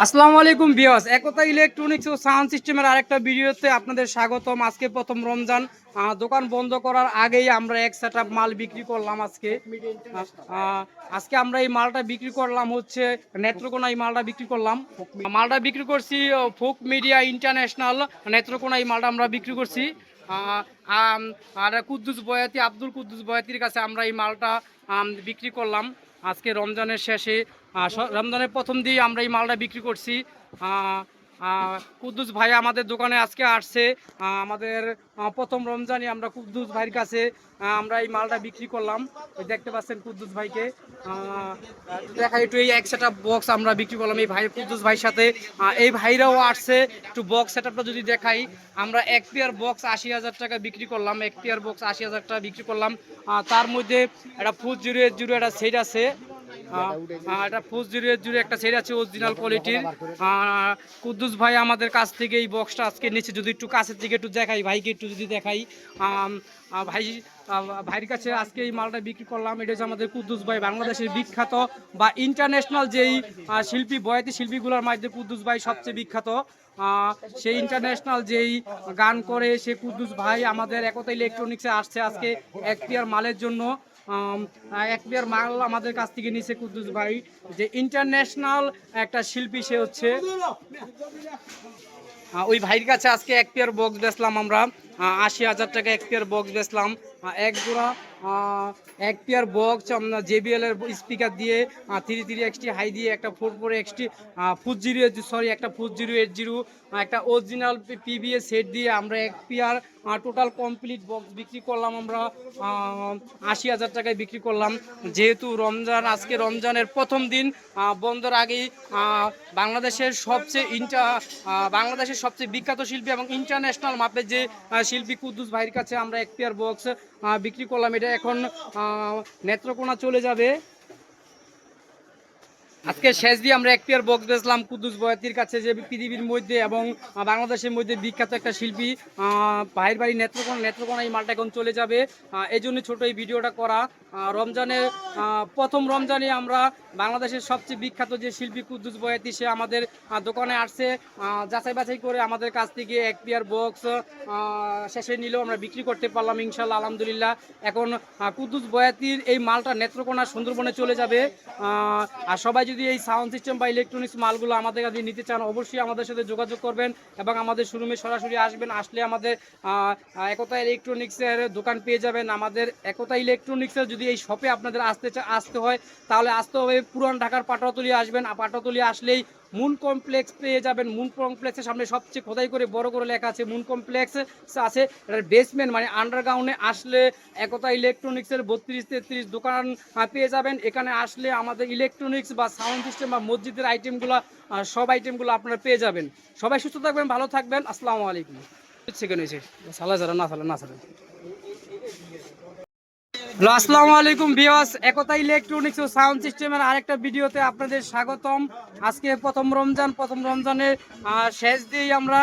আসসালামু আলাইকুম ভিউয়ার্স, একতা ইলেকট্রনিক্স ও সাউন্ড সিস্টেমের আরেকটা ভিডিওতে আপনাদের স্বাগতম। আজকে প্রথম রমজান, দোকান বন্ধ করার আগেই আমরা এক সেটআপ মাল বিক্রি করলাম। আজকে আমরা এই মালটা বিক্রি করলাম হচ্ছে নেত্রকোনা। এই মালটা বিক্রি করলাম, মালটা বিক্রি করছি ফোক মিডিয়া ইন্টারন্যাশনাল নেত্রকোনা। এই মালটা আমরা বিক্রি করছি আর কুদ্দুস বয়াতি, আব্দুল কুদ্দুস বয়াতির কাছে আমরা এই মালটা বিক্রি করলাম। আজকে রমজানের শেষে, রমজানের প্রথম দিয়ে আমরা এই মালটা বিক্রি করছি। কুদ্দুস ভাই আমাদের দোকানে আজকে আসছে। আমাদের প্রথম রমজানে আমরা কুদ্দুস ভাইয়ের কাছে আমরা এই মালটা বিক্রি করলাম। দেখতে পাচ্ছেন কুদ্দুস ভাইকে, দেখা একটু এই এক সেটআপ বক্স আমরা বিক্রি করলাম এই ভাই কুদ্দুস ভাইয়ের সাথে। এই ভাইরাও আসছে, একটু বক্স সেটআপটা যদি দেখাই, আমরা এক পেয়ার বক্স ৮০,০০০ টাকা বিক্রি করলাম। এক পেয়ার বক্স ৮০,০০০ টাকা বিক্রি করলাম। তার মধ্যে একটা 4080 একটা সেট আছে, এটা 4080 একটা সেট আছে অরিজিনাল কোয়ালিটির। কুদ্দুস ভাই আমাদের কাছ থেকে এই বক্সটা আজকে নিচে, যদি একটু কাছের থেকে একটু দেখাই, ভাইকে একটু যদি দেখাই, ভাইয়ের কাছে আজকে এই মালটা বিক্রি করলাম। এটা হচ্ছে আমাদের কুদ্দুস ভাই, বাংলাদেশের বিখ্যাত বা ইন্টারন্যাশনাল যেই শিল্পী, বয়াতি শিল্পীগুলোর মধ্যে কুদ্দুস ভাই সবচেয়ে বিখ্যাত। সেই ইন্টারন্যাশনাল যেই গান করে সে কুদ্দুস ভাই আমাদের একতা ইলেকট্রনিক্সে আসছে আজকে এক পেয়ার মালের জন্য। এক পেয়ার মাল আমাদের কাছ থেকে নিছে কুদ্দুস ভাই, যে ইন্টারন্যাশনাল একটা শিল্পী সে হচ্ছে। ওই ভাইয়ের কাছে আজকে এক পেয়ার বক্স বেচলাম আমরা ৮০,০০০ টাকা এক পেয়ার বক্স বেচলাম। এক জোড়া এক পেয়ার বক্স JBL এর স্পিকার দিয়ে 33XT হাই দিয়ে, একটা 44XT 4080 একটা 4080 একটা অরিজিনাল PBA সেট দিয়ে আমরা এক পেয়ার টোটাল কমপ্লিট বক্স বিক্রি করলাম আমরা ৮০,০০০ টাকায় বিক্রি করলাম। যেহেতু রমজান, আজকে রমজানের প্রথম দিন, বন্ধের আগেই বাংলাদেশের সবচেয়ে বিখ্যাত শিল্পী এবং ইন্টারন্যাশনাল মাপের যে শিল্পী কুদ্দুস ভাইয়ের কাছে আমরা এক পেয়ার বক্স বিক্রি করলাম। এটা এখন নেত্রকোনা চলে যাবে। আজকে শেষ দিয়ে আমরা এক পেয়ার বক্স বেচলাম কুদ্দুস বয়াতির কাছে, যে পৃথিবীর মধ্যে এবং বাংলাদেশের মধ্যে বিখ্যাত একটা শিল্পী। ভাইয়ের বাড়ি নেত্রকোনা এই মালটা এখন চলে যাবে। এই জন্য ছোট এই ভিডিওটা করা। রমজানের প্রথম রমজানে আমরা বাংলাদেশের সবচেয়ে বিখ্যাত যে শিল্পী কুদ্দুস বয়াতি, সে আমাদের দোকানে আসছে। যাচাই বাছাই করে আমাদের কাছ থেকে এক পেয়ার বক্স শেষে নিলেও আমরা বিক্রি করতে পারলাম ইনশাল্লাহ, আলহামদুলিল্লাহ। এখন কুদ্দুস বয়াতির এই মালটা নেত্রকোনা সুন্দরবনে চলে যাবে। আর সবাই যদি এই সাউন্ড সিস্টেম বা ইলেকট্রনিক্স মালগুলো আমাদের কাছে নিতে চান, অবশ্যই আমাদের সাথে যোগাযোগ করবেন এবং আমাদের শোরুমে সরাসরি আসবেন। আসলে আমাদের একতা ইলেকট্রনিক্সের দোকান পেয়ে যাবেন। আমাদের একতা ইলেকট্রনিক্সের যদি এই শপে আপনাদের আসতে হয়, তাহলে আসতে হবে পুরান ঢাকার পাটাতলী আসবেন। পাটাতলী আসলেই মুন কমপ্লেক্স পেয়ে যাবেন। মুন কমপ্লেক্সের সামনে সবচেয়ে খোদাই করে বড় করে লেখা আছে মুন কমপ্লেক্স আছে। এটার বেসমেন্ট মানে আন্ডারগ্রাউন্ডে আসলে একতা ইলেকট্রনিক্সের 32-33 দোকান পেয়ে যাবেন। এখানে আসলে আমাদের ইলেকট্রনিক্স বা সাউন্ড সিস্টেম বা মসজিদের আইটেমগুলো, সব আইটেমগুলো আপনারা পেয়ে যাবেন। সবাই সুস্থ থাকবেন, ভালো থাকবেন। আসসালামু আলাইকুম। সেকেন্ড হয়েছে সালা যারা না সালা না সালা। আসসালামু আলাইকুম ভিউয়ার্স, একতা ইলেকট্রনিক্স ও সাউন্ড সিস্টেমের আরেকটা ভিডিওতে আপনাদের স্বাগতম। আজকে প্রথম রমজানের শেষ দিয়েই আমরা